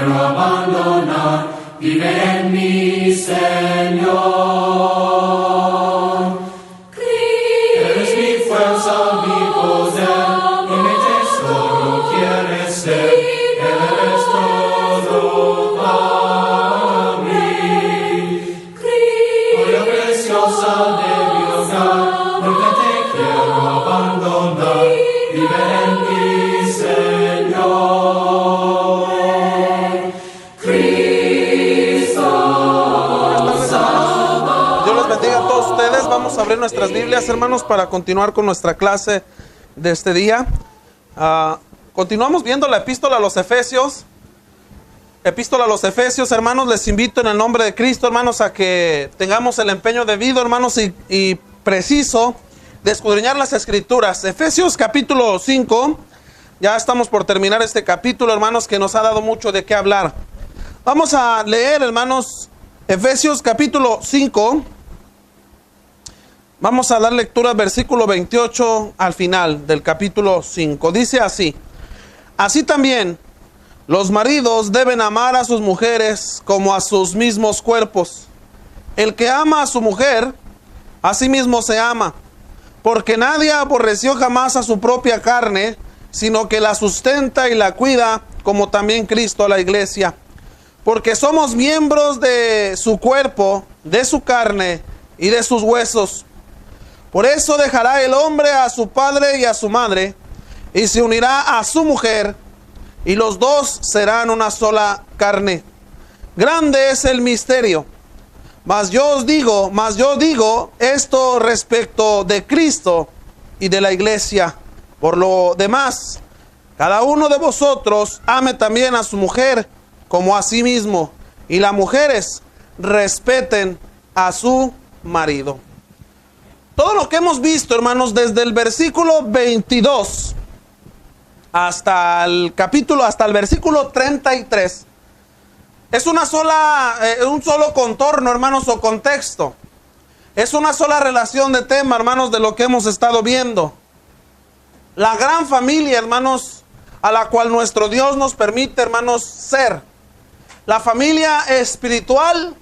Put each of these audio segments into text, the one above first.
quiero abandonar. Vive en mí, Señor. Eres mi fuerza, mi poder, y mi tesoro quieres ser. Eres todo para mí. Joya preciosa de mi hogar, nunca te quiero abandonar. Vive en mí, Señor. Cristo Salvador. Dios les bendiga a todos ustedes. Vamos a abrir nuestras Biblias, hermanos, para continuar con nuestra clase de este día. Continuamos viendo la epístola a los Efesios. Epístola a los Efesios, hermanos, les invito en el nombre de Cristo, hermanos, a que tengamos el empeño debido, hermanos, y preciso de escudriñar las Escrituras. Efesios capítulo 5, ya estamos por terminar este capítulo, hermanos, que nos ha dado mucho de qué hablar. Vamos a leer, hermanos, Efesios capítulo 5. Vamos a dar lectura al versículo 28 al final del capítulo 5. Dice así: así también los maridos deben amar a sus mujeres como a sus mismos cuerpos. El que ama a su mujer, a sí mismo se ama, porque nadie aborreció jamás a su propia carne, sino que la sustenta y la cuida, como también Cristo a la iglesia. Porque somos miembros de su cuerpo, de su carne y de sus huesos. Por eso dejará el hombre a su padre y a su madre, y se unirá a su mujer, y los dos serán una sola carne. Grande es el misterio. Mas yo digo esto respecto de Cristo y de la iglesia. Por lo demás, cada uno de vosotros ame también a su mujer como a sí mismo, y las mujeres respeten a su marido. Todo lo que hemos visto, hermanos, desde el versículo 22 hasta el versículo 33, es un solo contorno, hermanos, o contexto. Es una sola relación de tema, hermanos, de lo que hemos estado viendo. La gran familia, hermanos, a la cual nuestro Dios nos permite, hermanos, ser. La familia espiritual,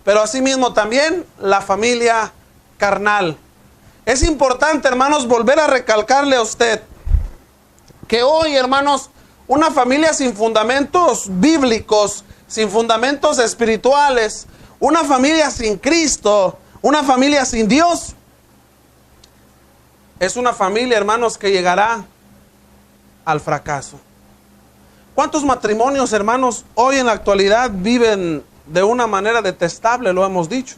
pero asimismo también la familia carnal. Es importante, hermanos, volver a recalcarle a usted que hoy, hermanos, una familia sin fundamentos bíblicos, sin fundamentos espirituales, una familia sin Cristo, una familia sin Dios, es una familia, hermanos, que llegará al fracaso. ¿Cuántos matrimonios, hermanos, hoy en la actualidad viven de una manera detestable? Lo hemos dicho.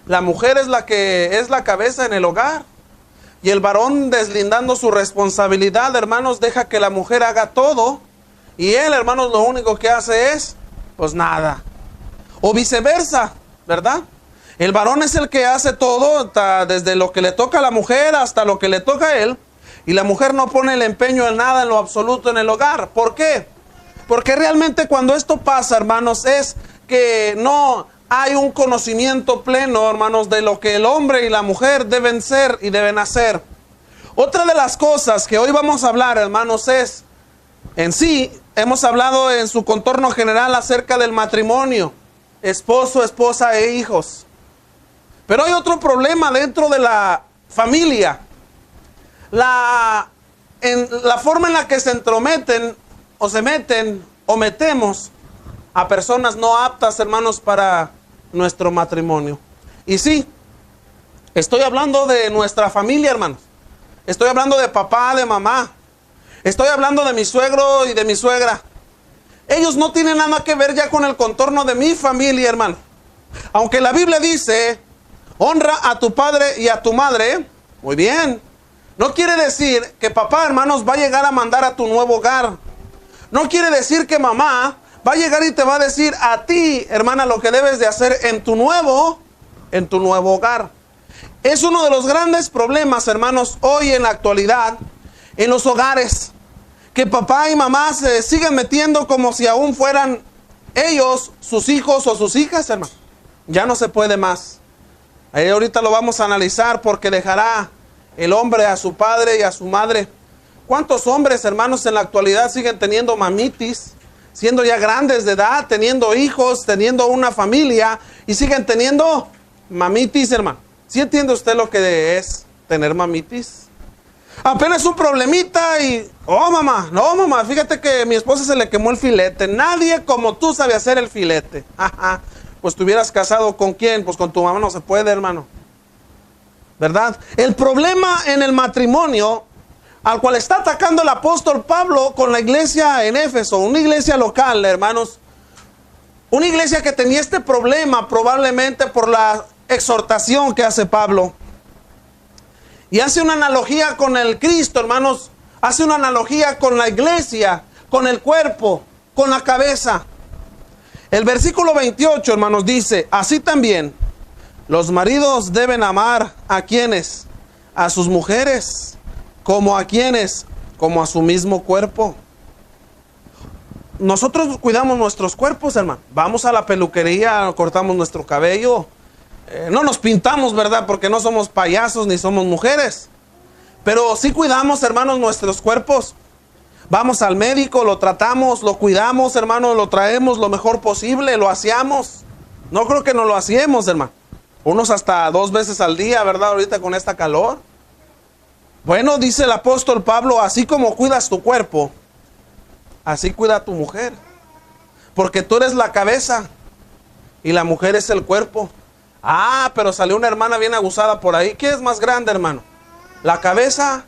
La mujer es la que es la cabeza en el hogar. Y el varón, deslindando su responsabilidad, hermanos, deja que la mujer haga todo. Y él, hermanos, lo único que hace es, pues nada. O viceversa, ¿verdad? El varón es el que hace todo, desde lo que le toca a la mujer hasta lo que le toca a él. Y la mujer no pone el empeño en nada, en lo absoluto, en el hogar. ¿Por qué? Porque realmente cuando esto pasa, hermanos, es que no hay un conocimiento pleno, hermanos, de lo que el hombre y la mujer deben ser y deben hacer. Otra de las cosas que hoy vamos a hablar, hermanos, es, en sí, hemos hablado en su contorno general acerca del matrimonio, esposo, esposa e hijos. Pero hay otro problema dentro de la familia. La forma en la que se entrometen o se meten o metemos a personas no aptas, hermanos, para nuestro matrimonio. Y sí, estoy hablando de nuestra familia, hermanos. Estoy hablando de papá, de mamá. Estoy hablando de mi suegro y de mi suegra. Ellos no tienen nada que ver ya con el contorno de mi familia, hermano. Aunque la Biblia dice, honra a tu padre y a tu madre. Muy bien. No quiere decir que papá, hermanos, va a llegar a mandar a tu nuevo hogar. No quiere decir que mamá va a llegar y te va a decir a ti, hermana, lo que debes de hacer en tu nuevo hogar. Es uno de los grandes problemas, hermanos, hoy en la actualidad, en los hogares, que papá y mamá se siguen metiendo como si aún fueran ellos sus hijos o sus hijas, hermano. Ya no se puede más. Ahí ahorita lo vamos a analizar, porque dejará el hombre a su padre y a su madre. ¿Cuántos hombres, hermanos, en la actualidad siguen teniendo mamitis? siendo ya grandes de edad, teniendo hijos, teniendo una familia y siguen teniendo mamitis, hermano. ¿Sí entiende usted lo que es tener mamitis? Apenas un problemita y, oh mamá, no mamá, fíjate que mi esposa se le quemó el filete. Nadie como tú sabe hacer el filete. Pues te hubieras casado ¿con quién? Pues con tu mamá no se puede, hermano. ¿Verdad? El problema en el matrimonio al cual está atacando el apóstol Pablo con la iglesia en Éfeso, una iglesia local, hermanos, una iglesia que tenía este problema probablemente por la exhortación que hace Pablo. Y hace una analogía con el Cristo, hermanos, hace una analogía con la iglesia, con el cuerpo, con la cabeza. El versículo 28, hermanos, dice, así también los maridos deben amar ¿a quiénes? A sus mujeres. ¿Como a quiénes? Como a su mismo cuerpo. Nosotros cuidamos nuestros cuerpos, hermano. Vamos a la peluquería, cortamos nuestro cabello. No nos pintamos, ¿verdad? Porque no somos payasos ni somos mujeres. Pero sí cuidamos, hermanos, nuestros cuerpos. Vamos al médico, lo tratamos, lo cuidamos, hermano, lo traemos lo mejor posible, lo aseamos. No creo que no lo hacemos, hermano. Unos hasta 2 veces al día, ¿verdad? Ahorita con esta calor. Bueno, dice el apóstol Pablo, así como cuidas tu cuerpo, así cuida a tu mujer. Porque tú eres la cabeza y la mujer es el cuerpo. Pero salió una hermana bien abusada por ahí. ¿Qué es más grande, hermano? ¿La cabeza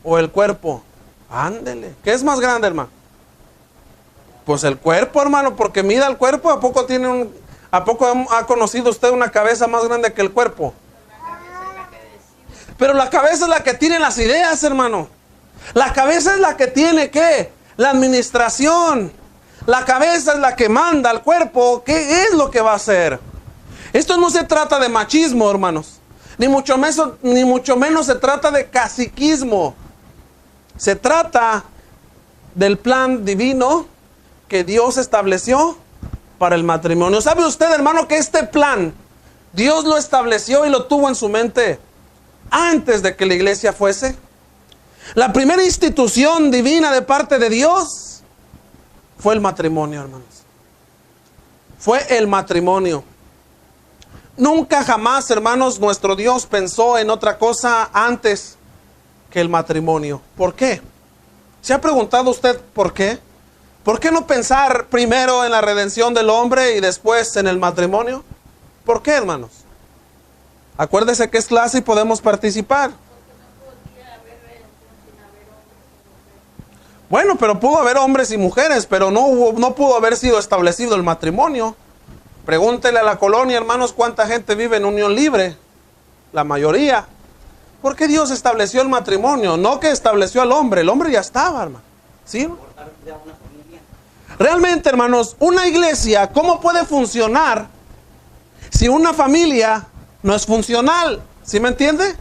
o el cuerpo? Ándele. ¿Qué es más grande, hermano? Pues el cuerpo, hermano, porque mida el cuerpo. ¿A poco ha conocido usted una cabeza más grande que el cuerpo? Pero la cabeza es la que tiene las ideas, hermano. La cabeza es la que tiene, ¿qué? La administración. La cabeza es la que manda al cuerpo. ¿Qué es lo que va a hacer? Esto no se trata de machismo, hermanos. Ni mucho menos se trata de caciquismo. Se trata del plan divino que Dios estableció para el matrimonio. ¿Sabe usted, hermano, que este plan Dios lo estableció y lo tuvo en su mente antes de que la iglesia fuese? La primera institución divina de parte de Dios fue el matrimonio, hermanos. Fue el matrimonio. Nunca jamás, hermanos, nuestro Dios pensó en otra cosa antes que el matrimonio. ¿Por qué? ¿Se ha preguntado usted por qué? ¿Por qué no pensar primero en la redención del hombre y después en el matrimonio? ¿Por qué, hermanos? Acuérdese que es clase y podemos participar. Bueno, pero pudo haber hombres y mujeres, pero no pudo haber sido establecido el matrimonio. Pregúntele a la colonia, hermanos, cuánta gente vive en unión libre. La mayoría. ¿Por qué Dios estableció el matrimonio? No que estableció al hombre. El hombre ya estaba, hermano. ¿Sí? Realmente, hermanos, una iglesia, ¿cómo puede funcionar si una familia no es funcional? ¿Sí me entiende?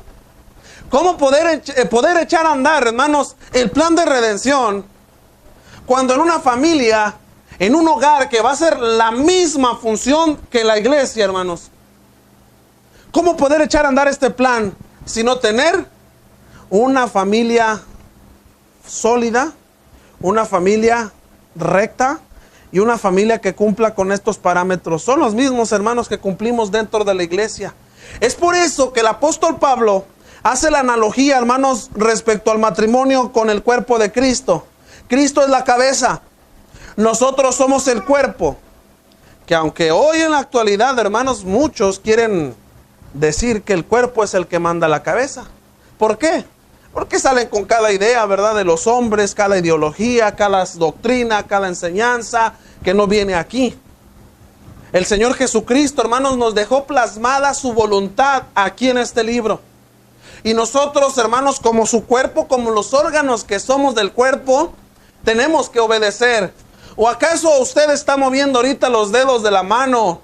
¿Cómo poder echar a andar, hermanos, el plan de redención cuando en una familia, en un hogar que va a ser la misma función que la iglesia, hermanos? ¿Cómo poder echar a andar este plan sino tener una familia sólida, una familia recta y una familia que cumpla con estos parámetros? Son los mismos, hermanos, que cumplimos dentro de la iglesia. Es por eso que el apóstol Pablo hace la analogía, hermanos, respecto al matrimonio con el cuerpo de Cristo. Cristo es la cabeza. Nosotros somos el cuerpo. Que aunque hoy en la actualidad, hermanos, muchos quieren decir que el cuerpo es el que manda la cabeza. ¿Por qué? Porque salen con cada idea, ¿verdad? De los hombres, cada ideología, cada doctrina, cada enseñanza que no viene aquí. El Señor Jesucristo, hermanos, nos dejó plasmada su voluntad aquí en este libro. Y nosotros, hermanos, como su cuerpo, como los órganos que somos del cuerpo, tenemos que obedecer. ¿O acaso usted está moviendo ahorita los dedos de la mano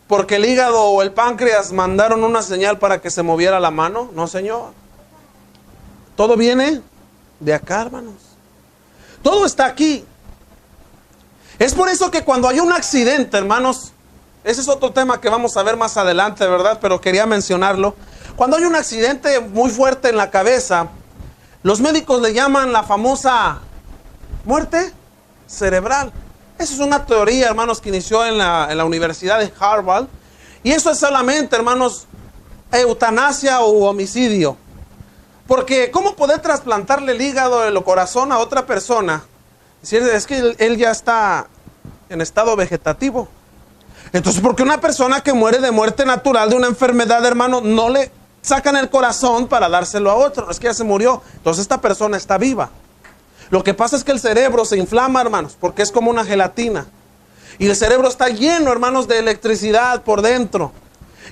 porque el hígado o el páncreas mandaron una señal para que se moviera la mano? No, señor. Todo viene de acá, hermanos. Todo está aquí. Es por eso que cuando hay un accidente, hermanos, ese es otro tema que vamos a ver más adelante, ¿verdad? Pero quería mencionarlo. Cuando hay un accidente muy fuerte en la cabeza, los médicos le llaman la famosa muerte cerebral. Esa es una teoría, hermanos, que inició en la Universidad de Harvard. Y eso es solamente, hermanos, eutanasia o homicidio. Porque ¿cómo poder trasplantarle el hígado o el corazón a otra persona? Es que él ya está en estado vegetativo. Entonces, ¿por qué una persona que muere de muerte natural de una enfermedad, hermano, no le sacan el corazón para dárselo a otro? Es que ya se murió. Entonces esta persona está viva. Lo que pasa es que el cerebro se inflama, hermanos, porque es como una gelatina. Y el cerebro está lleno, hermanos, de electricidad por dentro.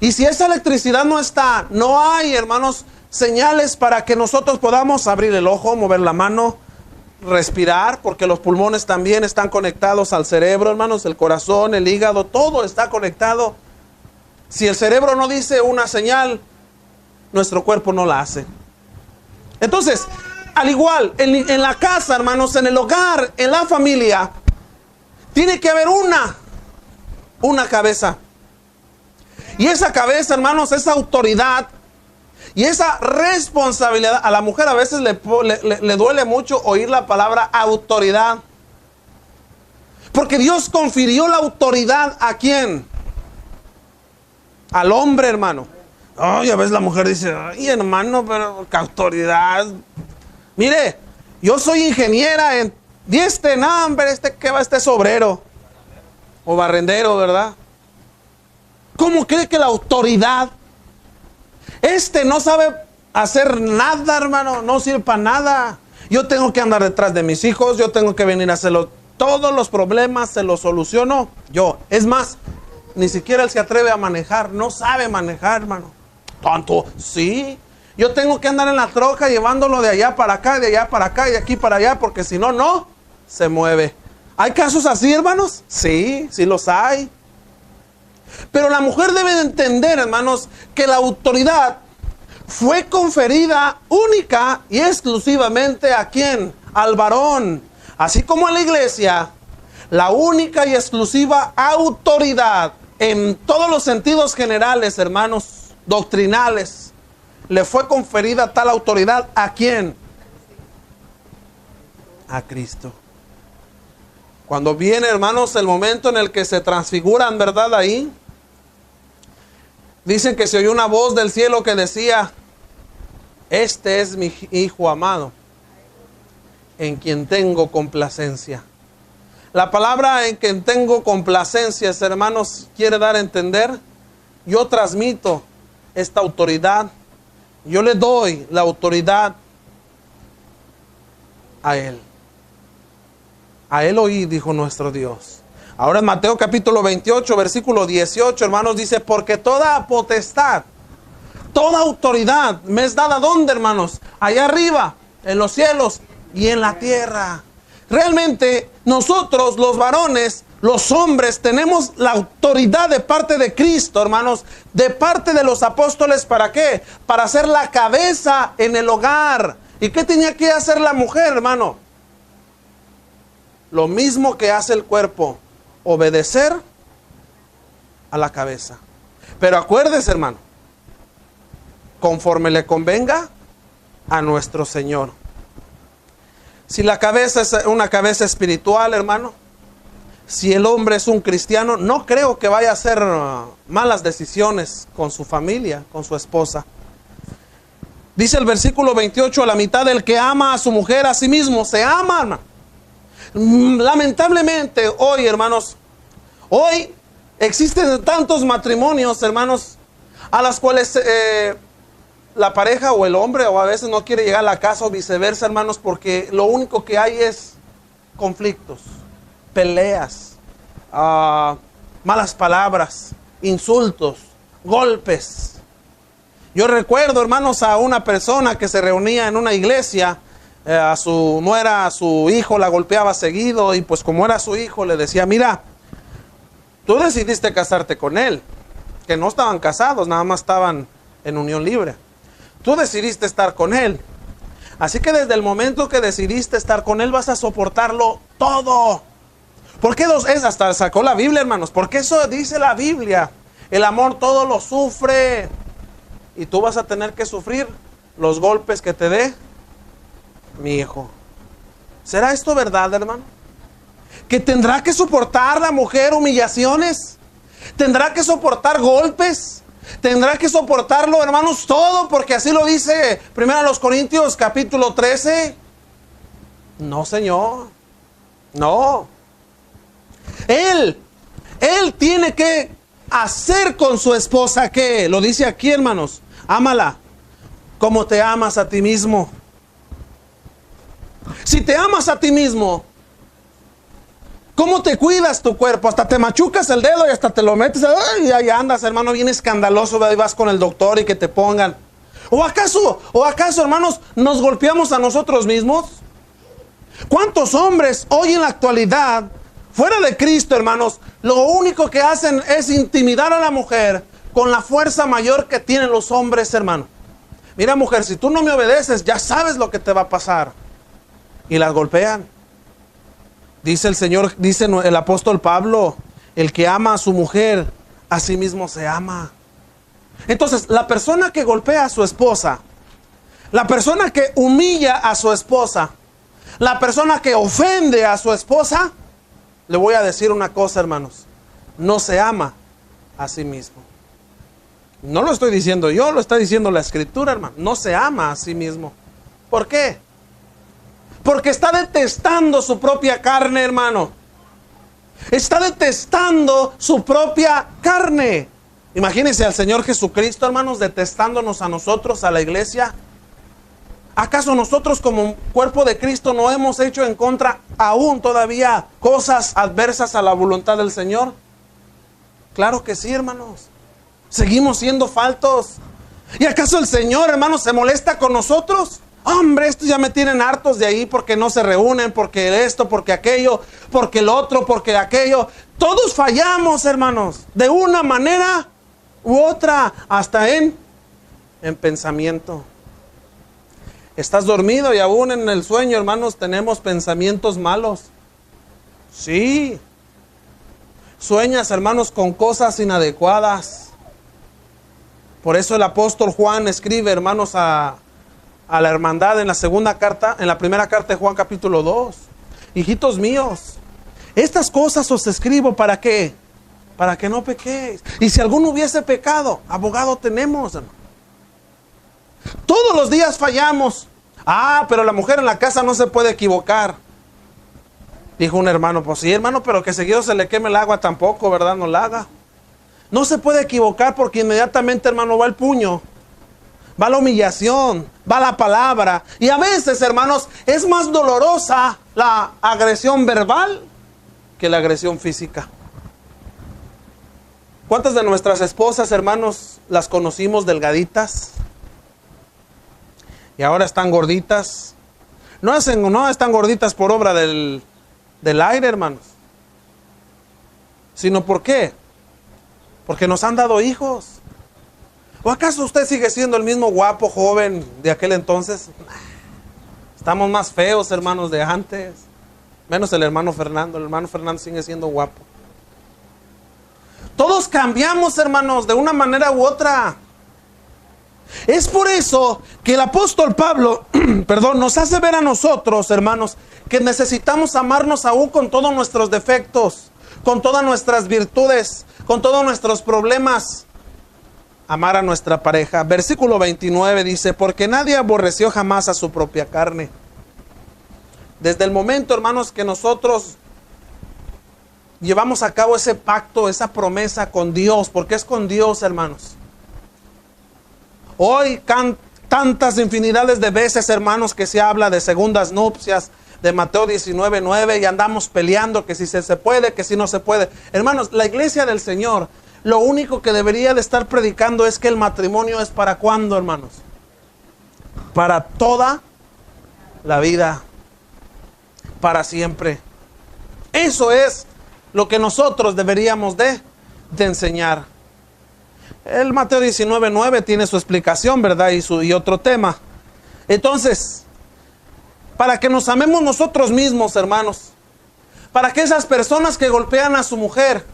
Y si esa electricidad no está, no hay, hermanos, señales para que nosotros podamos abrir el ojo, mover la mano, respirar, porque los pulmones también están conectados al cerebro, hermanos, el corazón, el hígado, todo está conectado. Si el cerebro no dice una señal, nuestro cuerpo no la hace. Entonces, al igual, en la casa, hermanos, en el hogar, en la familia, tiene que haber una cabeza. Y esa cabeza, hermanos, esa autoridad y esa responsabilidad. A la mujer a veces le duele mucho oír la palabra autoridad. Porque Dios confirió la autoridad ¿a quién? Al hombre, hermano. Ay, a veces la mujer dice, ay, hermano, pero qué autoridad. Mire, yo soy ingeniera en... Y ¿qué va? Este es obrero o barrendero, ¿verdad? ¿Cómo cree que la autoridad? No sabe hacer nada, hermano, no sirve para nada. Yo tengo que andar detrás de mis hijos, yo tengo que venir a hacerlo. Todos los problemas se los soluciono yo. Es más, ni siquiera él se atreve a manejar, no sabe manejar, hermano. Tonto, sí. Yo tengo que andar en la troca llevándolo de allá para acá, de allá para acá y de aquí para allá, porque si no, no se mueve. ¿Hay casos así, hermanos? Sí, sí los hay. Pero la mujer debe de entender, hermanos, que la autoridad fue conferida única y exclusivamente ¿a quién? Al varón. Así como en la iglesia, la única y exclusiva autoridad en todos los sentidos generales, hermanos, doctrinales, le fue conferida tal autoridad ¿a quién? A Cristo. Cuando viene, hermanos, el momento en el que se transfiguran, ¿verdad? Ahí dicen que se oyó una voz del cielo que decía: este es mi hijo amado, en quien tengo complacencia. La palabra en quien tengo complacencia, hermanos, quiere dar a entender, yo transmito esta autoridad, yo le doy la autoridad a él. A él oí, dijo nuestro Dios. Ahora en Mateo capítulo 28, versículo 18, hermanos, dice: porque toda potestad, toda autoridad me es dada, ¿dónde, hermanos? Allá arriba, en los cielos y en la tierra. Realmente nosotros, los varones, los hombres, tenemos la autoridad de parte de Cristo, hermanos, de parte de los apóstoles. ¿Para qué? Para ser la cabeza en el hogar. ¿Y qué tenía que hacer la mujer, hermano? Lo mismo que hace el cuerpo: obedecer a la cabeza. Pero acuérdese, hermano, conforme le convenga a nuestro Señor. Si la cabeza es una cabeza espiritual, hermano, si el hombre es un cristiano, no creo que vaya a hacer malas decisiones con su familia, con su esposa. Dice el versículo 28, a la mitad: del que ama a su mujer, a sí mismo se ama, hermano. Lamentablemente hoy, hermanos, hoy existen tantos matrimonios, hermanos, a las cuales la pareja o el hombre o a veces no quiere llegar a la casa o viceversa, hermanos, porque lo único que hay es conflictos, peleas, malas palabras, insultos, golpes. Yo recuerdo, hermanos, a una persona que se reunía en una iglesia. A su nuera, a su hijo la golpeaba seguido, y pues como era su hijo le decía: mira, tú decidiste casarte con él, que no estaban casados, nada más estaban en unión libre. Tú decidiste estar con él, así que desde el momento que decidiste estar con él vas a soportarlo todo. Porque hasta sacó la Biblia, hermanos, porque eso dice la Biblia: el amor todo lo sufre. Y tú vas a tener que sufrir los golpes que te dé mi hijo. ¿Será esto verdad, hermano? que tendrá que soportar la mujer humillaciones, tendrá que soportar golpes, tendrá que soportarlo, hermanos, todo, porque así lo dice 1 Corintios capítulo 13. No, Señor, no. Él tiene que hacer con su esposa, que lo dice aquí, hermanos, ámala como te amas a ti mismo. Si te amas a ti mismo, ¿cómo te cuidas tu cuerpo? Hasta te machucas el dedo y hasta te lo metes, y ahí andas, hermano, bien escandaloso, ahí vas con el doctor y que te pongan. ¿O acaso, hermanos, nos golpeamos a nosotros mismos? ¿Cuántos hombres hoy en la actualidad, fuera de Cristo, hermanos, lo único que hacen es intimidar a la mujer con la fuerza mayor que tienen los hombres, hermano? Mira, mujer, si tú no me obedeces, ya sabes lo que te va a pasar. Y las golpean. Dice el Señor, dice el apóstol Pablo, el que ama a su mujer, a sí mismo se ama. Entonces, la persona que golpea a su esposa, la persona que humilla a su esposa, la persona que ofende a su esposa, le voy a decir una cosa, hermanos, no se ama a sí mismo. No lo estoy diciendo yo, lo está diciendo la Escritura, hermano. No se ama a sí mismo. ¿Por qué? Porque está detestando su propia carne, hermano. Está detestando su propia carne. Imagínense al Señor Jesucristo, hermanos, detestándonos a nosotros, a la iglesia. ¿Acaso nosotros como cuerpo de Cristo no hemos hecho en contra aún todavía cosas adversas a la voluntad del Señor? Claro que sí, hermanos. Seguimos siendo faltos. ¿Y acaso el Señor, hermanos, se molesta con nosotros? Hombre, estos ya me tienen hartos de ahí porque no se reúnen, porque esto, porque aquello, porque el otro, porque aquello. Todos fallamos, hermanos, de una manera u otra, hasta en pensamiento. Estás dormido y aún en el sueño, hermanos, tenemos pensamientos malos. Sí. Sueñas, hermanos, con cosas inadecuadas. Por eso el apóstol Juan escribe, hermanos, a la hermandad en la primera carta de Juan capítulo 2. Hijitos míos, estas cosas os escribo ¿para qué? Para que no pequéis. Y si alguno hubiese pecado, abogado tenemos, hermano. Todos los días fallamos. Pero la mujer en la casa no se puede equivocar. Dijo un hermano, pues sí, hermano, pero que seguido se le queme el agua tampoco, ¿verdad? No la haga. No se puede equivocar porque inmediatamente, hermano, va el puño. Va la humillación, va la palabra. Y a veces, hermanos, es más dolorosa la agresión verbal que la agresión física. ¿Cuántas de nuestras esposas, hermanos, las conocimos delgaditas? Y ahora están gorditas. No están gorditas por obra del aire, hermanos. Sino ¿por qué? Porque nos han dado hijos. ¿O acaso usted sigue siendo el mismo guapo joven de aquel entonces? Estamos más feos, hermanos, de antes. Menos el hermano Fernando. El hermano Fernando sigue siendo guapo. Todos cambiamos, hermanos, de una manera u otra. Es por eso que el apóstol Pablo, nos hace ver a nosotros, hermanos, que necesitamos amarnos aún con todos nuestros defectos, con todas nuestras virtudes, con todos nuestros problemas. Amar a nuestra pareja. Versículo 29 dice, porque nadie aborreció jamás a su propia carne. Desde el momento, hermanos, que nosotros llevamos a cabo ese pacto, esa promesa con Dios, porque es con Dios, hermanos. Hoy tantas infinidades de veces, hermanos, que se habla de segundas nupcias, de Mateo 19:9, y andamos peleando que si se puede, que si no se puede. Hermanos, la iglesia del Señor, lo único que debería de estar predicando es que el matrimonio es para ¿cuándo, hermanos? Para toda la vida, para siempre. Eso es lo que nosotros deberíamos de enseñar. El Mateo 19:9 tiene su explicación, ¿verdad? Y otro tema. Entonces, para que nos amemos nosotros mismos, hermanos, para que esas personas que golpean a su mujer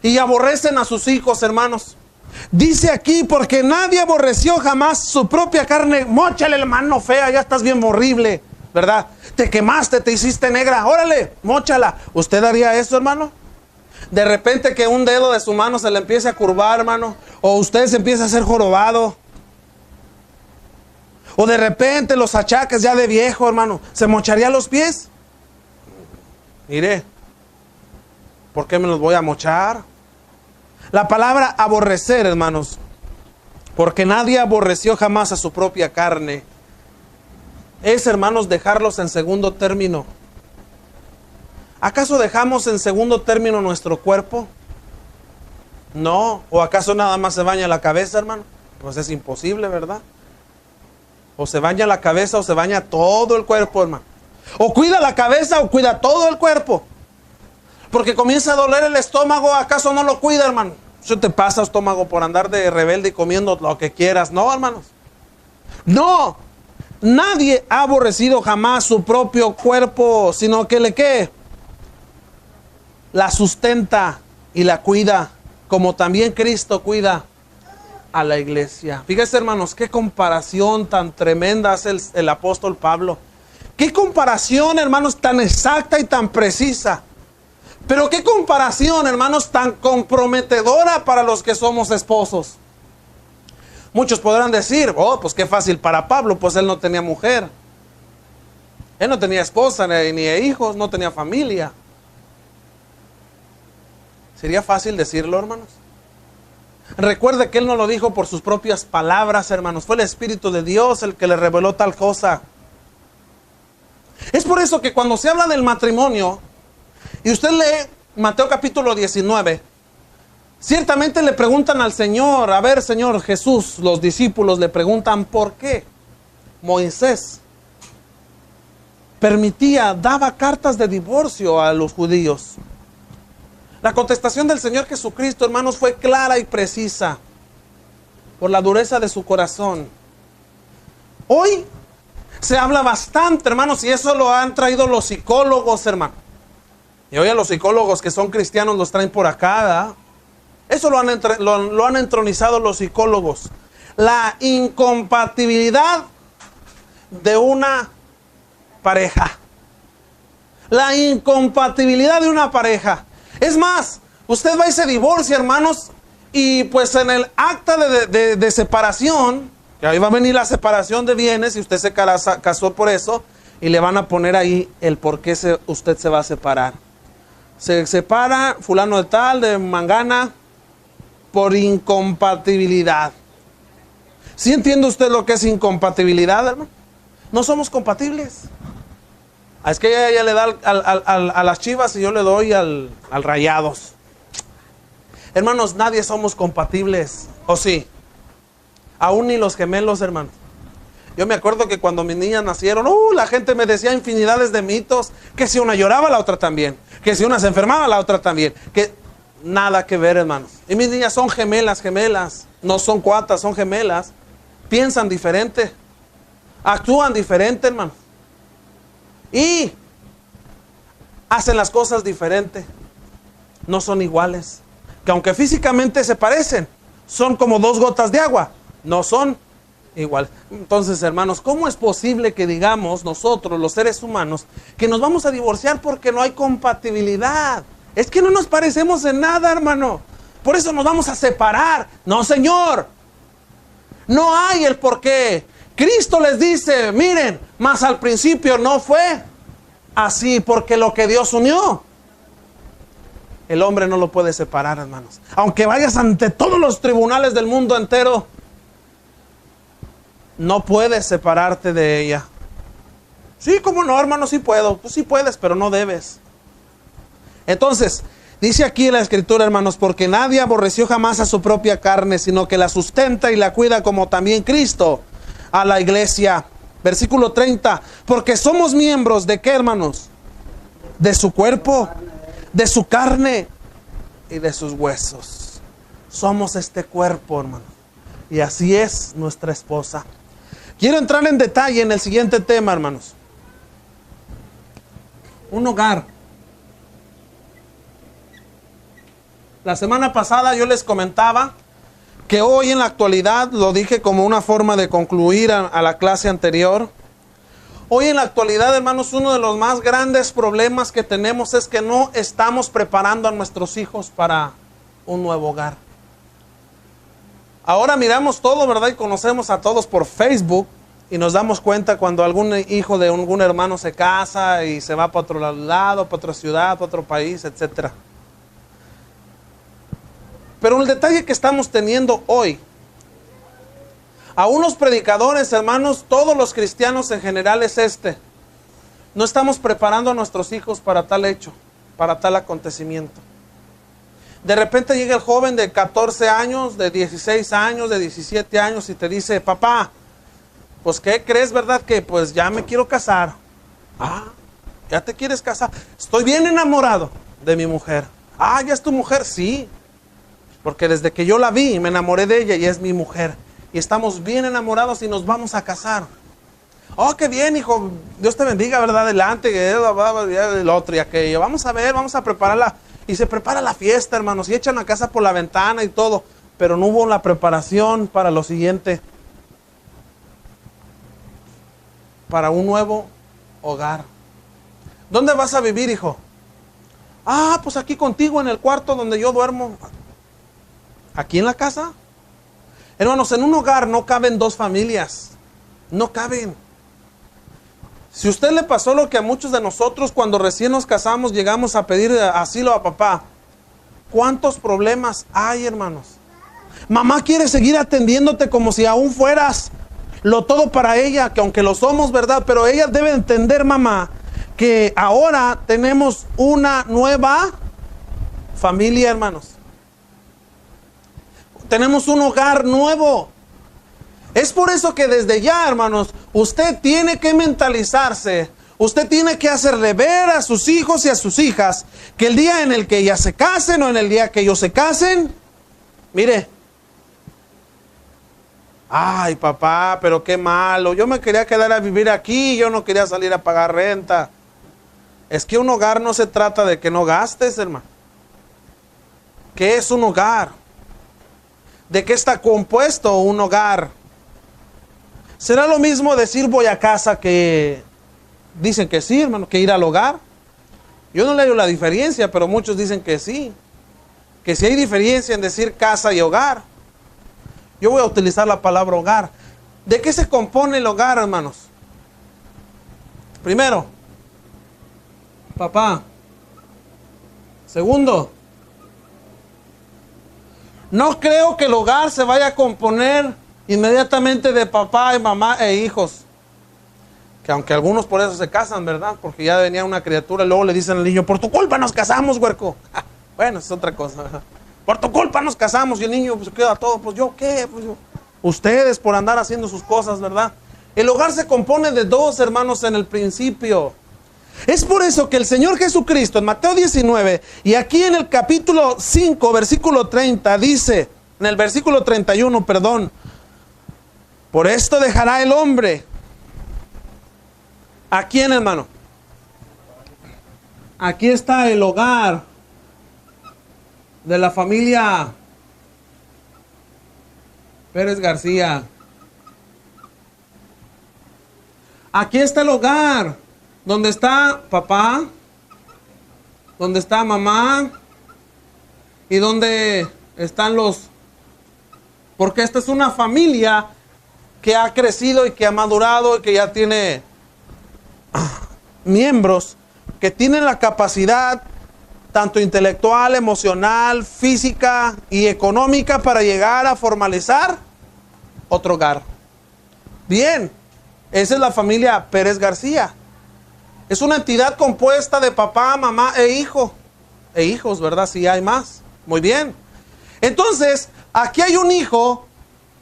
y aborrecen a sus hijos, hermanos, dice aquí, porque nadie aborreció jamás su propia carne. Móchale la mano fea, ya estás bien horrible. ¿verdad? Te quemaste, te hiciste negra, órale, móchala. ¿Usted haría eso, hermano? De repente que un dedo de su mano se le empiece a curvar, hermano, o usted se empieza a hacer jorobado, o de repente los achaques ya de viejo, hermano, ¿se mocharía los pies? Mire, ¿por qué me los voy a mochar? La palabra aborrecer, hermanos, porque nadie aborreció jamás a su propia carne, es, hermanos, dejarlos en segundo término. ¿Acaso dejamos en segundo término nuestro cuerpo? No. ¿O acaso nada más se baña la cabeza, hermano? Pues es imposible, ¿verdad? O se baña la cabeza o se baña todo el cuerpo, hermano. O cuida la cabeza o cuida todo el cuerpo. Porque comienza a doler el estómago, ¿acaso no lo cuida, hermano? Eso te pasa, estómago, por andar de rebelde y comiendo lo que quieras. No, hermanos. No. Nadie ha aborrecido jamás su propio cuerpo, sino que le ¿qué? La sustenta y la cuida, como también Cristo cuida a la iglesia. Fíjense, hermanos, qué comparación tan tremenda hace el apóstol Pablo. Qué comparación, hermanos, tan exacta y tan precisa. Pero qué comparación, hermanos, tan comprometedora para los que somos esposos. Muchos podrán decir, oh, pues qué fácil para Pablo, pues él no tenía mujer. Él no tenía esposa ni hijos, no tenía familia. ¿Sería fácil decirlo, hermanos? Recuerde que él no lo dijo por sus propias palabras, hermanos. Fue el Espíritu de Dios el que le reveló tal cosa. Es por eso que cuando se habla del matrimonio, y usted lee Mateo capítulo 19, ciertamente le preguntan al Señor, a ver, Señor Jesús, los discípulos le preguntan, ¿por qué Moisés daba cartas de divorcio a los judíos? La contestación del Señor Jesucristo, hermanos, fue clara y precisa por la dureza de su corazón. Hoy se habla bastante, hermanos, y eso lo han traído los psicólogos, hermano. Y hoy a los psicólogos que son cristianos los traen por acá, ¿verdad? Eso lo han entronizado los psicólogos. La incompatibilidad de una pareja. La incompatibilidad de una pareja. Es más, usted va y se divorcia, hermanos, y pues en el acta de separación, que ahí va a venir la separación de bienes, y usted se casó por eso, y le van a poner ahí el por qué usted se va a separar. Se separa fulano de tal, de mangana, por incompatibilidad. ¿Sí entiende usted lo que es incompatibilidad, hermano? No somos compatibles. Es que ella le da a las Chivas y yo le doy al Rayados. Hermanos, nadie somos compatibles. ¿O sí? Aún ni los gemelos, hermanos. Yo me acuerdo que cuando mis niñas nacieron, la gente me decía infinidades de mitos. Que si una lloraba, la otra también. Que si una se enfermaba, la otra también. Que nada que ver, hermanos. Y mis niñas son gemelas. No son cuatas, son gemelas. Piensan diferente. Actúan diferente, hermano. Y hacen las cosas diferente. No son iguales. Que aunque físicamente se parecen, son como dos gotas de agua. No son iguales. Entonces, hermanos, ¿cómo es posible que digamos nosotros, los seres humanos, que nos vamos a divorciar porque no hay compatibilidad? Es que no nos parecemos en nada, hermano. Por eso nos vamos a separar. No, Señor. No hay el por qué. Cristo les dice, miren, mas al principio no fue así, porque lo que Dios unió, el hombre no lo puede separar, hermanos. Aunque vayas ante todos los tribunales del mundo entero, no puedes separarte de ella. Sí, ¿cómo no, hermano? Sí puedo. Pues sí puedes, pero no debes. Entonces, dice aquí la Escritura, hermanos, porque nadie aborreció jamás a su propia carne, sino que la sustenta y la cuida, como también Cristo a la iglesia. Versículo 30, porque somos miembros de ¿qué, hermanos? De su cuerpo, de su carne y de sus huesos. Somos este cuerpo, hermano. Y así es nuestra esposa. Quiero entrar en detalle en el siguiente tema, hermanos. Un hogar. La semana pasada yo les comentaba que hoy en la actualidad, lo dije como una forma de concluir a la clase anterior, Hoy en la actualidad, hermanos, uno de los más grandes problemas que tenemos es que no estamos preparando a nuestros hijos para un nuevo hogar. Ahora miramos todo, ¿verdad? Y conocemos a todos por Facebook y nos damos cuenta cuando algún hijo de algún hermano se casa y se va para otro lado, para otra ciudad, para otro país, etc. Pero el detalle que estamos teniendo hoy, a unos predicadores, hermanos, todos los cristianos en general es no estamos preparando a nuestros hijos para tal hecho, para tal acontecimiento. De repente llega el joven de 14 años, de 16 años, de 17 años y te dice: papá, pues ¿qué crees, verdad? Que pues ya me quiero casar. Ah, ¿ya te quieres casar? Estoy bien enamorado de mi mujer. Ah, ¿ya es tu mujer? Sí, porque desde que yo la vi me enamoré de ella y es mi mujer. Y estamos bien enamorados y nos vamos a casar. Oh, qué bien, hijo, Dios te bendiga, ¿verdad? Adelante, el otro y aquello. Vamos a ver, vamos a prepararla. Y se prepara la fiesta, hermanos, y echan la casa por la ventana y todo. Pero no hubo la preparación para lo siguiente. Para un nuevo hogar. ¿Dónde vas a vivir, hijo? Ah, pues aquí contigo en el cuarto donde yo duermo. ¿Aquí en la casa? Hermanos, en un hogar no caben dos familias. No caben. Si a usted le pasó lo que a muchos de nosotros cuando recién nos casamos llegamos a pedir asilo a papá, ¿cuántos problemas hay, hermanos? Mamá quiere seguir atendiéndote como si aún fueras lo todo para ella, que aunque lo somos, ¿verdad? Pero ella debe entender, mamá, que ahora tenemos una nueva familia, hermanos. Tenemos un hogar nuevo. Es por eso que desde ya, hermanos, usted tiene que mentalizarse, usted tiene que hacerle ver a sus hijos y a sus hijas que el día en el que ellas se casen o en el día que ellos se casen, mire, ay papá, pero qué malo, yo me quería quedar a vivir aquí, yo no quería salir a pagar renta. Es que un hogar no se trata de que no gastes, hermano. ¿Qué es un hogar? ¿De qué está compuesto un hogar? ¿Será lo mismo decir voy a casa que dicen que sí, hermano, que ir al hogar? Yo no le digo la diferencia, pero muchos dicen que sí. Que sí hay diferencia en decir casa y hogar. Yo voy a utilizar la palabra hogar. ¿De qué se compone el hogar, hermanos? Primero, papá. Segundo, no creo que el hogar se vaya a componer inmediatamente de papá y mamá e hijos. Que aunque algunos por eso se casan, ¿verdad? Porque ya venía una criatura y luego le dicen al niño: por tu culpa nos casamos, huerco. Bueno, es otra cosa. Por tu culpa nos casamos. Y el niño pues queda todo: pues yo qué, pues yo. Ustedes por andar haciendo sus cosas, ¿verdad? El hogar se compone de dos, hermanos, en el principio. Es por eso que el Señor Jesucristo en Mateo 19 y aquí en el capítulo 5, versículo 30 dice, en el versículo 31, perdón: por esto dejará el hombre. ¿A quién, hermano? Aquí está el hogar de la familia Pérez García. Aquí está el hogar donde está papá, donde está mamá y donde están los... Porque esta es una familia que ha crecido y que ha madurado y que ya tiene miembros que tienen la capacidad tanto intelectual, emocional, física y económica para llegar a formalizar otro hogar. Bien, esa es la familia Pérez García. Es una entidad compuesta de papá, mamá e hijo. E hijos, ¿verdad? Si hay más. Muy bien. Entonces, aquí hay un hijo,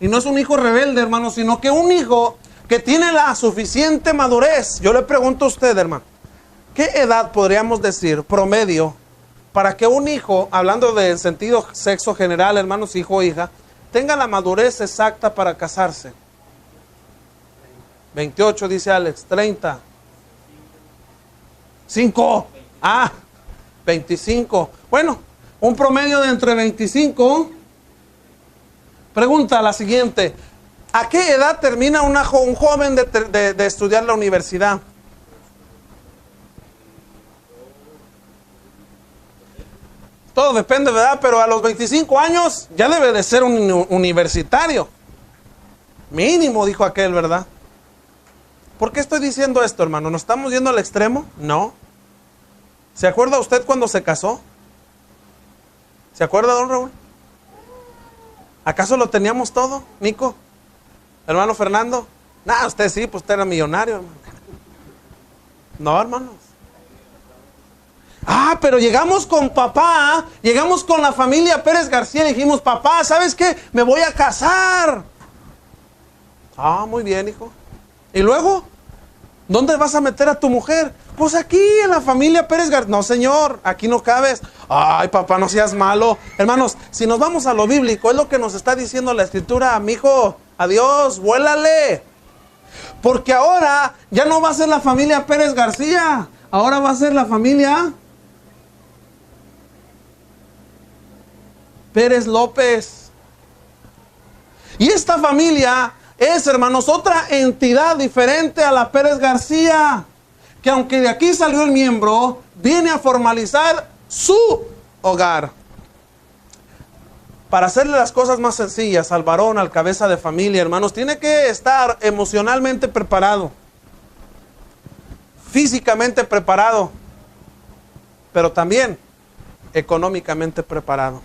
y no es un hijo rebelde, hermano, sino que un hijo que tiene la suficiente madurez. Yo le pregunto a usted, hermano, ¿qué edad podríamos decir promedio para que un hijo, hablando de sentido sexo general, hermanos, hijo o hija, tenga la madurez exacta para casarse? 28, dice Alex. 30. 5. 25. Bueno, un promedio de entre 25. Pregunta la siguiente: ¿A qué edad termina un joven de estudiar la universidad? Todo depende, ¿verdad? Pero a los 25 años ya debe de ser un universitario. Mínimo, dijo aquel, ¿verdad? ¿Por qué estoy diciendo esto, hermano? ¿Nos estamos yendo al extremo? No. ¿Se acuerda usted cuando se casó? ¿Se acuerda, don Raúl? ¿Acaso lo teníamos todo, Nico? ¿Hermano Fernando? Nah, usted sí, pues usted era millonario, hermano. No, hermanos. Ah, pero llegamos con papá, llegamos con la familia Pérez García y dijimos, papá, ¿sabes qué? Me voy a casar. Ah, muy bien, hijo. ¿Y luego? ¿Dónde vas a meter a tu mujer? Pues aquí, en la familia Pérez García. No, señor, aquí no cabes. Ay, papá, no seas malo. Hermanos, si nos vamos a lo bíblico, es lo que nos está diciendo la Escritura. Mijo, adiós, vuélale. Porque ahora ya no va a ser la familia Pérez García. Ahora va a ser la familia Pérez López. Y esta familia es, hermanos, otra entidad diferente a la Pérez García, que aunque de aquí salió el miembro, viene a formalizar su hogar. Para hacerle las cosas más sencillas al varón, al cabeza de familia, hermanos, tiene que estar emocionalmente preparado, físicamente preparado, pero también económicamente preparado.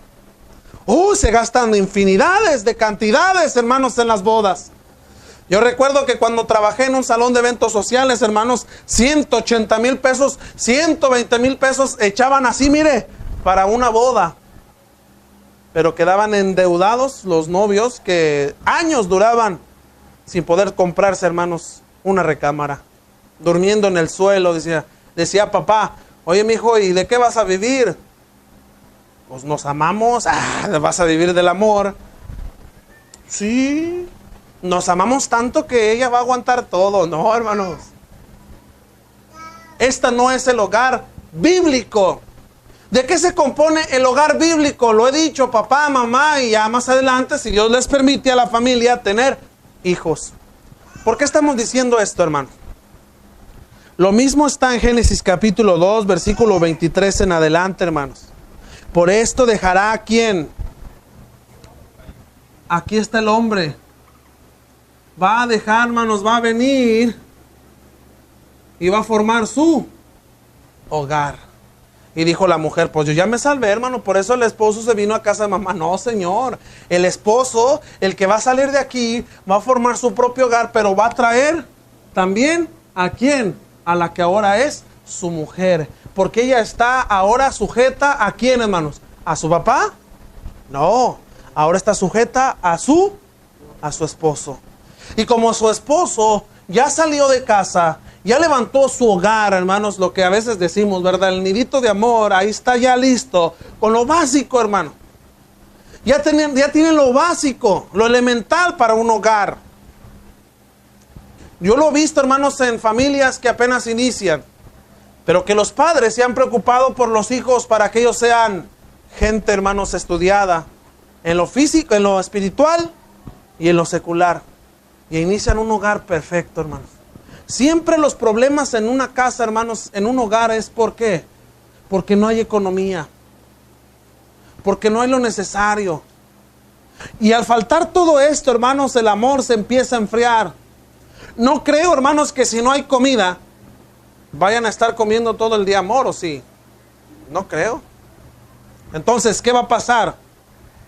Se gastan infinidades de cantidades, hermanos, en las bodas. Yo recuerdo que cuando trabajé en un salón de eventos sociales, hermanos, 180,000 pesos, 120,000 pesos echaban así, mire, para una boda. Pero quedaban endeudados los novios, que años duraban sin poder comprarse, hermanos, una recámara. Durmiendo en el suelo, decía papá, oye, mijo, ¿y de qué vas a vivir? Pues nos amamos. Vas a vivir del amor. Sí, nos amamos tanto que ella va a aguantar todo. No, hermanos. Esta no es el hogar bíblico. ¿De qué se compone el hogar bíblico? Lo he dicho, papá, mamá, y ya más adelante, si Dios les permite a la familia tener hijos. ¿Por qué estamos diciendo esto, hermano? Lo mismo está en Génesis capítulo 2, versículo 23 en adelante, hermanos. Por esto dejará a quién. Aquí está el hombre. Va a dejar, hermanos, va a venir y va a formar su hogar. Y dijo la mujer, pues yo ya me salvé, hermano, por eso el esposo se vino a casa de mamá. No, señor, el esposo, el que va a salir de aquí, va a formar su propio hogar, pero va a traer también ¿a quién? A la que ahora es su mujer. Porque ella está ahora sujeta ¿a quién, hermanos? ¿A su papá? No, ahora está sujeta a su esposo. Y como su esposo ya salió de casa, ya levantó su hogar, hermanos, lo que a veces decimos, ¿verdad? El nidito de amor, ahí está ya listo, con lo básico, hermano. Ya tienen lo básico, lo elemental para un hogar. Yo lo he visto, hermanos, en familias que apenas inician, pero que los padres se han preocupado por los hijos para que ellos sean gente, hermanos, estudiada en lo físico, en lo espiritual y en lo secular. Y inician un hogar perfecto, hermanos. Siempre los problemas en una casa, hermanos, en un hogar es ¿por qué? Porque no hay economía. Porque no hay lo necesario. Y al faltar todo esto, hermanos, el amor se empieza a enfriar. No creo, hermanos, que si no hay comida, vayan a estar comiendo todo el día amor, ¿o sí? No creo. Entonces, ¿qué va a pasar?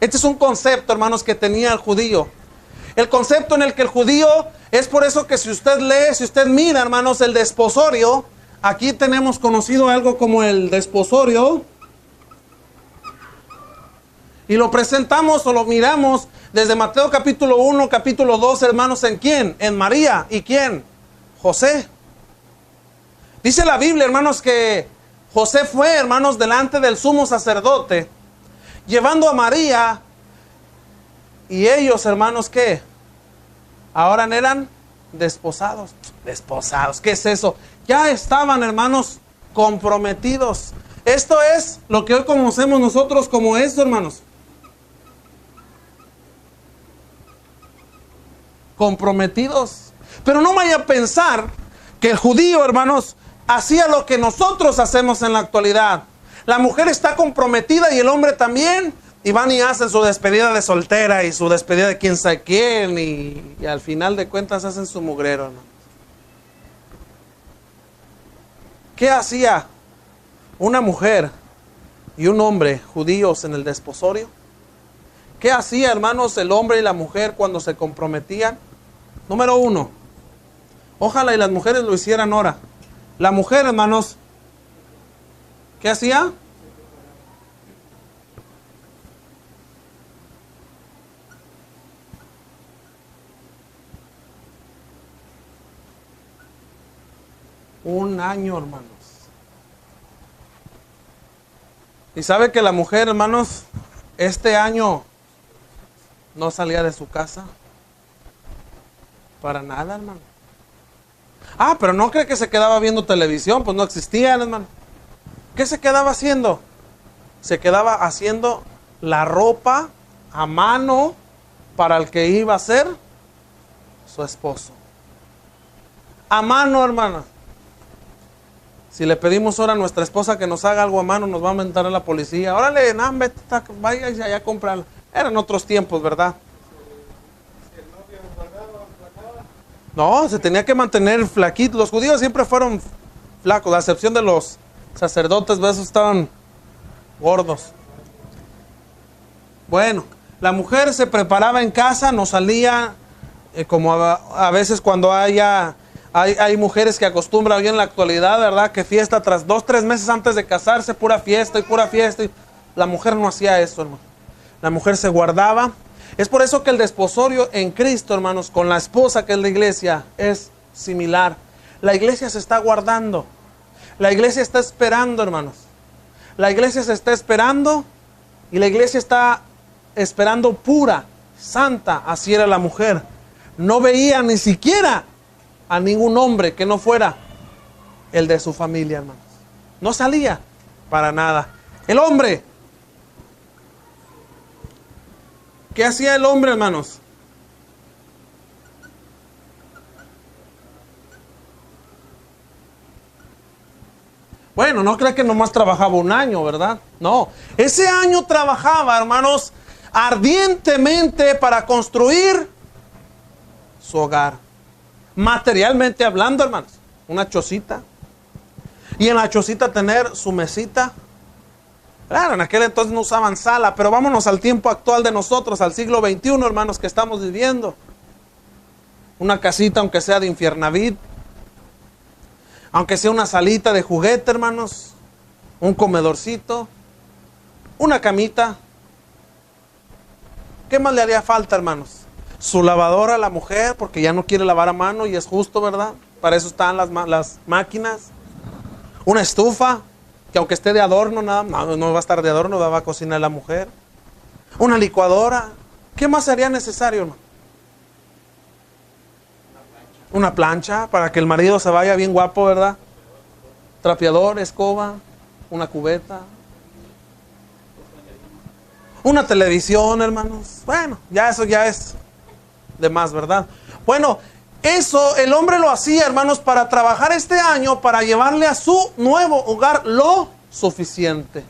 Este es un concepto, hermanos, que tenía el judío. El concepto en el que el judío, es por eso que si usted lee, si usted mira, hermanos, el desposorio, aquí tenemos conocido algo como el desposorio, y lo presentamos o lo miramos desde Mateo capítulo 1, capítulo 2, hermanos, ¿en quién? En María. ¿Y quién? José. Dice la Biblia, hermanos, que José fue, hermanos, delante del sumo sacerdote, llevando a María. Y ellos, hermanos, ¿qué? Ahora eran desposados. Desposados, ¿qué es eso? Ya estaban, hermanos, comprometidos. Esto es lo que hoy conocemos nosotros como esto, hermanos. comprometidos. Pero no vaya a pensar que el judío, hermanos, hacía lo que nosotros hacemos en la actualidad. La mujer está comprometida y el hombre también, y van y hacen su despedida de soltera y su despedida de quién sabe quién, y al final de cuentas hacen su mugrero, ¿no? ¿Qué hacía una mujer y un hombre judíos en el desposorio? ¿Qué hacía, hermanos, el hombre y la mujer cuando se comprometían? Número uno, ojalá y las mujeres lo hicieran ahora. La mujer, hermanos, ¿qué hacía? Un año, hermanos. Y sabe que la mujer, hermanos, este año no salía de su casa para nada, hermano. Ah, pero no cree que se quedaba viendo televisión, pues no existían, hermano. ¿Qué se quedaba haciendo? Se quedaba haciendo la ropa a mano para el que iba a ser su esposo. A mano, hermano. Si le pedimos ahora a nuestra esposa que nos haga algo a mano, nos va a mentar a la policía. Órale, no, vete, vaya allá a comprarlo. Eran otros tiempos, ¿verdad? No, se tenía que mantener flaquito. Los judíos siempre fueron flacos, a excepción de los sacerdotes, ¿ves? Estaban gordos. Bueno, la mujer se preparaba en casa, no salía, como a veces cuando hay mujeres que acostumbran hoy en la actualidad, ¿verdad? Que fiesta tras 2-3 meses antes de casarse, pura fiesta y pura fiesta. La mujer no hacía eso, hermano. La mujer se guardaba. Es por eso que el desposorio en Cristo, hermanos, con la esposa que es la iglesia, es similar. La iglesia se está guardando. La iglesia está esperando, hermanos. La iglesia se está esperando y la iglesia está esperando pura, santa. Así era la mujer. No veía ni siquiera a ningún hombre que no fuera el de su familia, hermanos. No salía para nada. El hombre. ¿Qué hacía el hombre, hermanos? Bueno, no creo que nomás trabajaba un año, ¿verdad? No, ese año trabajaba, hermanos, ardientemente para construir su hogar. Materialmente hablando, hermanos, una chocita. Y en la chocita tener su mesita. Claro, en aquel entonces no usaban sala, pero vámonos al tiempo actual de nosotros, al siglo XXI, hermanos, que estamos viviendo. Una casita, aunque sea de Infiernavit, aunque sea una salita de juguete, hermanos, un comedorcito, una camita. ¿Qué más le haría falta, hermanos? Su lavadora a la mujer, porque ya no quiere lavar a mano y es justo, ¿verdad? Para eso están las máquinas. Una estufa, que aunque esté de adorno, no va a estar de adorno, va a cocinar la mujer. Una licuadora. ¿Qué más sería necesario, hermano? Una plancha para que el marido se vaya bien guapo, ¿verdad? Trapeador, escoba, una cubeta. Una televisión, hermanos. Bueno, eso ya es de más, ¿verdad? Bueno, eso el hombre lo hacía, hermanos, para trabajar este año, para llevarle a su nuevo hogar lo suficiente.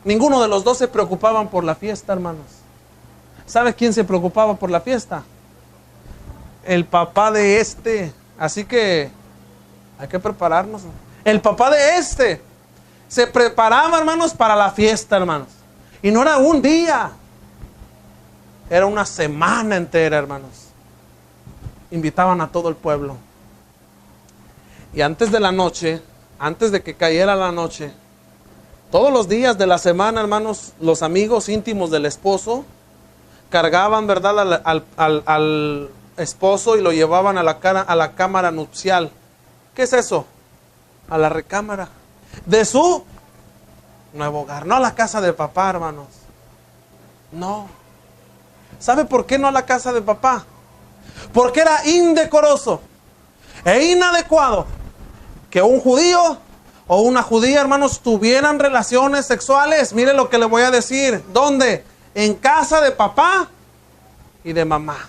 Ninguno de los dos se preocupaban por la fiesta, hermanos. ¿Sabe quién se preocupaba por la fiesta? El papá de este. Así que hay que prepararnos. El papá de este se preparaba, hermanos, para la fiesta, hermanos. Y no era un día, era una semana entera, hermanos. Invitaban a todo el pueblo. Y antes de la noche, antes de que cayera la noche, todos los días de la semana, hermanos, los amigos íntimos del esposo cargaban, ¿verdad?, al esposo y lo llevaban a la cámara nupcial. ¿Qué es eso? A la recámara de su nuevo hogar. No a la casa de papá, hermanos. No. ¿Sabe por qué no a la casa de papá? Porque era indecoroso e inadecuado que un judío o una judía, hermanos, tuvieran relaciones sexuales. Mire lo que le voy a decir. ¿Dónde? En casa de papá y de mamá.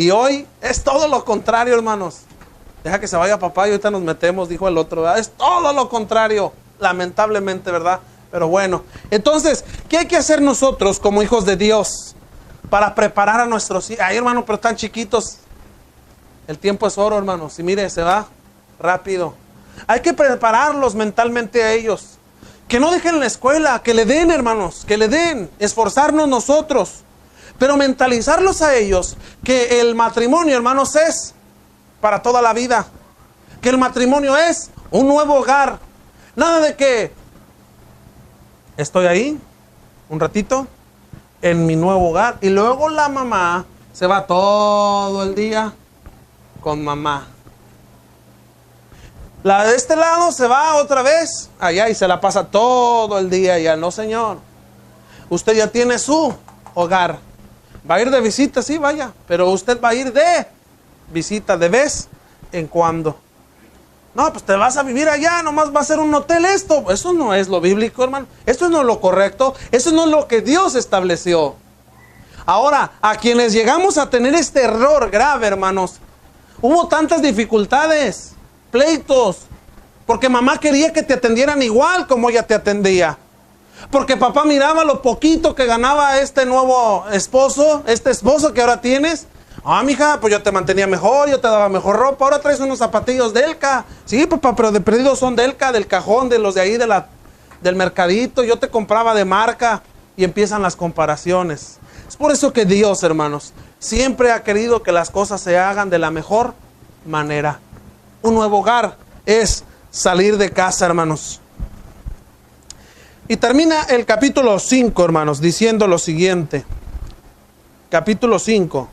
Y hoy es todo lo contrario, hermanos. Deja que se vaya papá y ahorita nos metemos, dijo el otro, ¿verdad? Es todo lo contrario, lamentablemente, ¿verdad? Pero bueno, entonces, ¿qué hay que hacer nosotros como hijos de Dios para preparar a nuestros hijos? Ay, hermano, pero están chiquitos. El tiempo es oro, hermanos. Y mire, se va rápido. Hay que prepararlos mentalmente a ellos. Que no dejen la escuela, que le den, hermanos, que le den. Esforzarnos nosotros. Pero mentalizarlos a ellos que el matrimonio, hermanos, es para toda la vida. Que el matrimonio es un nuevo hogar. Nada de que estoy ahí un ratito en mi nuevo hogar y luego la mamá se va todo el día con mamá. La de este lado se va otra vez allá y se la pasa todo el día allá. No, señor. Usted ya tiene su hogar. Va a ir de visita, sí, vaya. Pero usted va a ir de visita de vez en cuando. No, pues te vas a vivir allá, nomás va a ser un hotel esto. Eso no es lo bíblico, hermano. Esto no es lo correcto. Eso no es lo que Dios estableció. Ahora, a quienes llegamos a tener este error grave, hermanos, hubo tantas dificultades, pleitos, porque mamá quería que te atendieran igual como ella te atendía. Porque papá miraba lo poquito que ganaba este nuevo esposo, este esposo que ahora tienes. Ah, mija, pues yo te mantenía mejor, yo te daba mejor ropa, ahora traes unos zapatillos Delca. Sí, papá, pero de perdido son Delca, del cajón, de los de ahí del mercadito. Yo te compraba de marca y empiezan las comparaciones. Es por eso que Dios, hermanos, siempre ha querido que las cosas se hagan de la mejor manera. Un nuevo hogar es salir de casa, hermanos. Y termina el capítulo 5, hermanos, diciendo lo siguiente. Capítulo 5.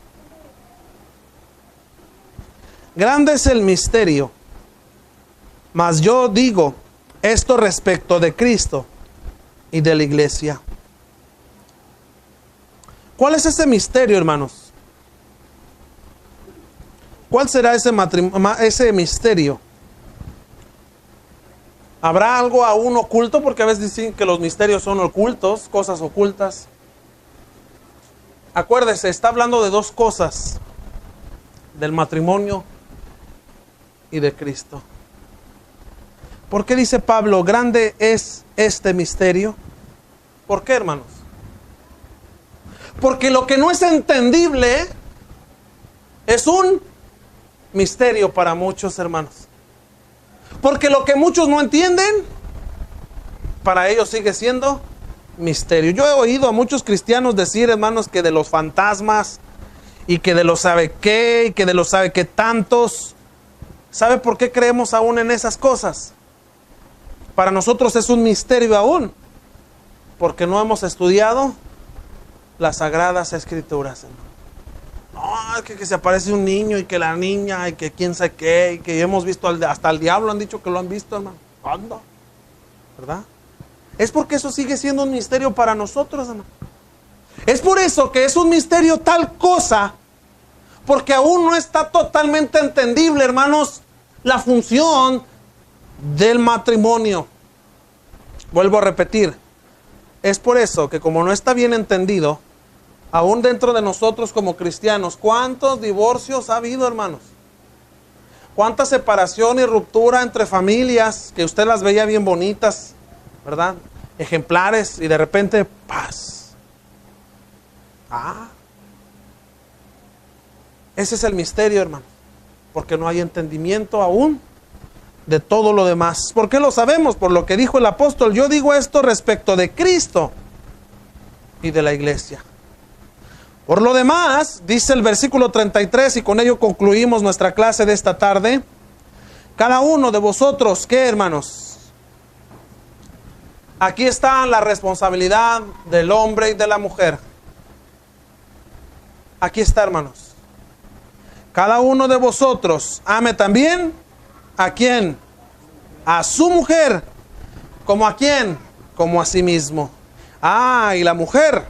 Grande es el misterio, mas yo digo esto respecto de Cristo y de la iglesia. ¿Cuál es ese misterio, hermanos? ¿Cuál será ese misterio? ¿Habrá algo aún oculto? Porque a veces dicen que los misterios son ocultos, cosas ocultas. Acuérdese, está hablando de dos cosas: del matrimonio y de Cristo. ¿Por qué dice Pablo, grande es este misterio? ¿Por qué, hermanos? Porque lo que no es entendible es un misterio para muchos, hermanos. Porque lo que muchos no entienden, para ellos sigue siendo misterio. Yo he oído a muchos cristianos decir, hermanos, que de los fantasmas y que de los sabe qué y que de los sabe qué tantos. ¿Sabe por qué creemos aún en esas cosas? Para nosotros es un misterio aún, porque no hemos estudiado las Sagradas Escrituras, hermano. No, que se aparece un niño y que la niña y que quién sabe qué, y que hemos visto hasta el diablo han dicho que lo han visto, hermano. Anda, ¿verdad? Es porque eso sigue siendo un misterio para nosotros, hermano. Es por eso que es un misterio tal cosa, porque aún no está totalmente entendible, hermanos, la función del matrimonio. Vuelvo a repetir, es por eso que como no está bien entendido, aún dentro de nosotros como cristianos, ¿cuántos divorcios ha habido, hermanos? ¿Cuánta separación y ruptura entre familias que usted las veía bien bonitas, ¿verdad? Ejemplares, y de repente, paz. Ese es el misterio, hermano. Porque no hay entendimiento aún de todo lo demás. ¿Por qué lo sabemos? Por lo que dijo el apóstol. Yo digo esto respecto de Cristo y de la iglesia. Por lo demás, dice el versículo 33, y con ello concluimos nuestra clase de esta tarde. Cada uno de vosotros, ¿qué, hermanos? Aquí está la responsabilidad del hombre y de la mujer. Aquí está, hermanos. Cada uno de vosotros ame también, ¿a quién? A su mujer. ¿Como a quién? Como a sí mismo. Y la mujer,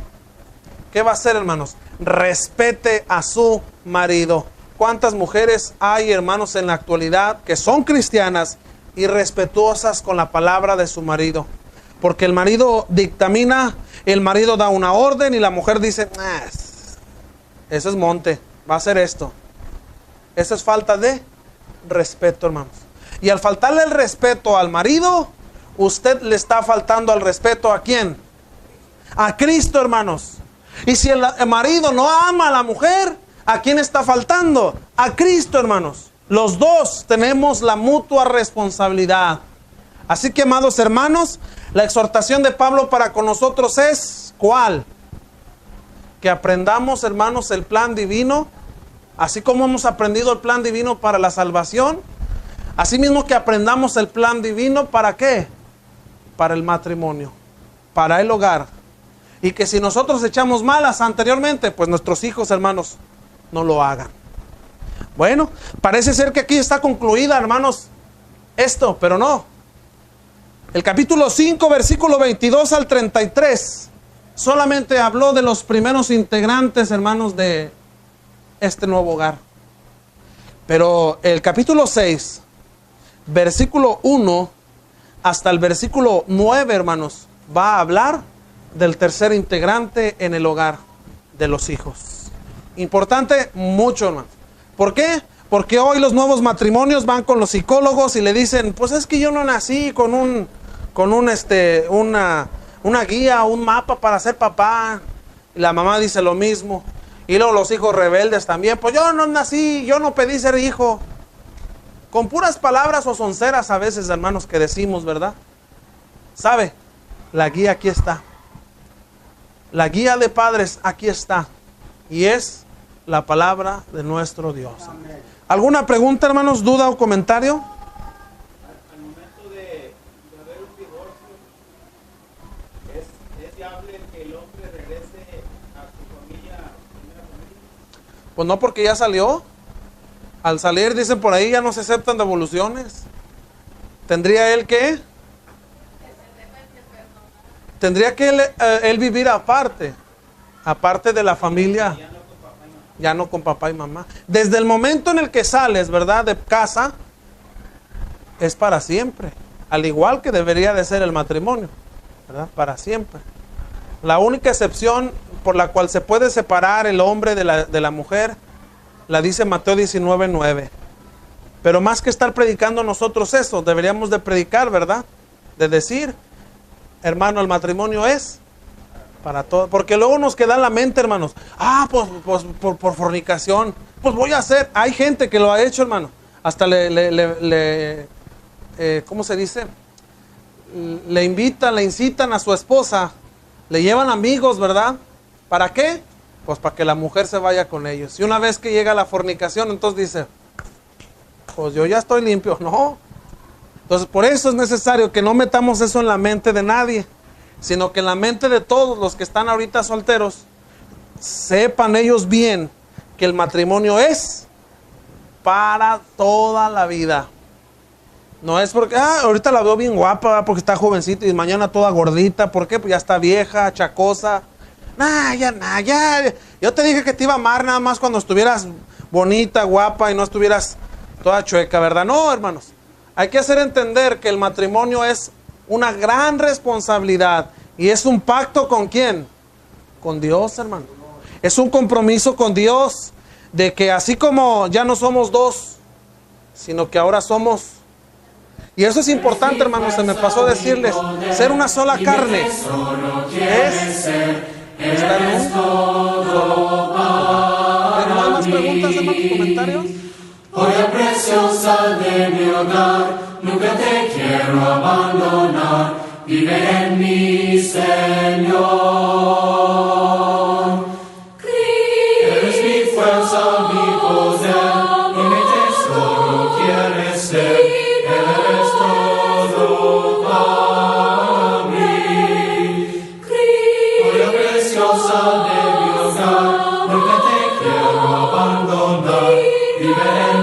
¿qué va a hacer, hermanos? Respete a su marido. ¿Cuántas mujeres hay, hermanos, en la actualidad que son cristianas y respetuosas con la palabra de su marido? Porque el marido dictamina, el marido da una orden y la mujer dice, eso es monte, va a hacer esto. Eso es falta de respeto, hermanos. Y al faltarle el respeto al marido, usted le está faltando al respeto ¿a quién? A Cristo, hermanos. Y si el marido no ama a la mujer, ¿a quién está faltando? A Cristo, hermanos. Los dos tenemos la mutua responsabilidad. Así que, amados hermanos, la exhortación de Pablo para con nosotros es ¿cuál? Que aprendamos, hermanos, el plan divino, así como hemos aprendido el plan divino para la salvación, así mismo que aprendamos el plan divino ¿para qué? Para el matrimonio, para el hogar. Y que si nosotros echamos malas anteriormente, pues nuestros hijos, hermanos, no lo hagan. Bueno, parece ser que aquí está concluida, hermanos, esto, pero no. El capítulo 5, versículo 22 al 33, solamente habló de los primeros integrantes, hermanos, de este nuevo hogar. Pero el capítulo 6, versículo 1 hasta el versículo 9, hermanos, va a hablar del tercer integrante en el hogar, de los hijos. Importante mucho, hermanos. ¿Por qué? Porque hoy los nuevos matrimonios van con los psicólogos y le dicen, pues es que yo no nací con una guía, un mapa para ser papá. Y la mamá dice lo mismo. Y luego los hijos rebeldes también, pues yo no nací, yo no pedí ser hijo. Con puras palabras o sonceras a veces, hermanos, que decimos, ¿verdad? ¿Sabe? La guía aquí está. La guía de padres aquí está. Y es la palabra de nuestro Dios. Amén. ¿Alguna pregunta, hermanos, duda o comentario? Al momento de haber un divorcio, ¿es viable que el hombre regrese a su familia, primera familia? Pues no, porque ya salió. Al salir, dicen por ahí, ya no se aceptan devoluciones. ¿Tendría él que? Tendría que él vivir aparte de la familia. Ya no con papá y mamá. Desde el momento en el que sales, ¿verdad?, de casa, es para siempre. Al igual que debería de ser el matrimonio, ¿verdad? Para siempre. La única excepción por la cual se puede separar el hombre de la mujer, la dice Mateo 19:9. Pero más que estar predicando nosotros eso, deberíamos de predicar, ¿verdad? De decir, hermano, el matrimonio es para todo. Porque luego nos queda en la mente, hermanos, pues por fornicación, pues voy a hacer. Hay gente que lo ha hecho, hermano. Hasta ¿cómo se dice? Le incitan a su esposa, le llevan amigos, ¿verdad? ¿Para qué? Pues para que la mujer se vaya con ellos. Y una vez que llega la fornicación, entonces dice, pues yo ya estoy limpio. No. Entonces por eso es necesario que no metamos eso en la mente de nadie, sino que en la mente de todos los que están ahorita solteros, sepan ellos bien que el matrimonio es para toda la vida. No es porque, ahorita la veo bien guapa, porque está jovencita, y mañana toda gordita. ¿Por qué? Pues ya está vieja, chacosa. Ya. Yo te dije que te iba a amar nada más cuando estuvieras bonita, guapa y no estuvieras toda chueca, ¿verdad? No, hermanos. Hay que hacer entender que el matrimonio es una gran responsabilidad. Y es un pacto ¿con quién? Con Dios, hermano. Es un compromiso con Dios. De que así como ya no somos dos, sino que ahora somos. Y eso es importante, hermanos. Se me pasó a decirles. Ser una sola carne. Es estar en un solo. ¿Tenemos más preguntas, hermanos? ¿Comentarios? Joya preciosa de mi hogar, nunca te quiero abandonar. Vive en mí, Señor. Eres mi fuerza, mi poder, y mi tesoro quieres ser. Eres todo para mí. Joya preciosa de mi hogar, nunca te quiero abandonar. Vive en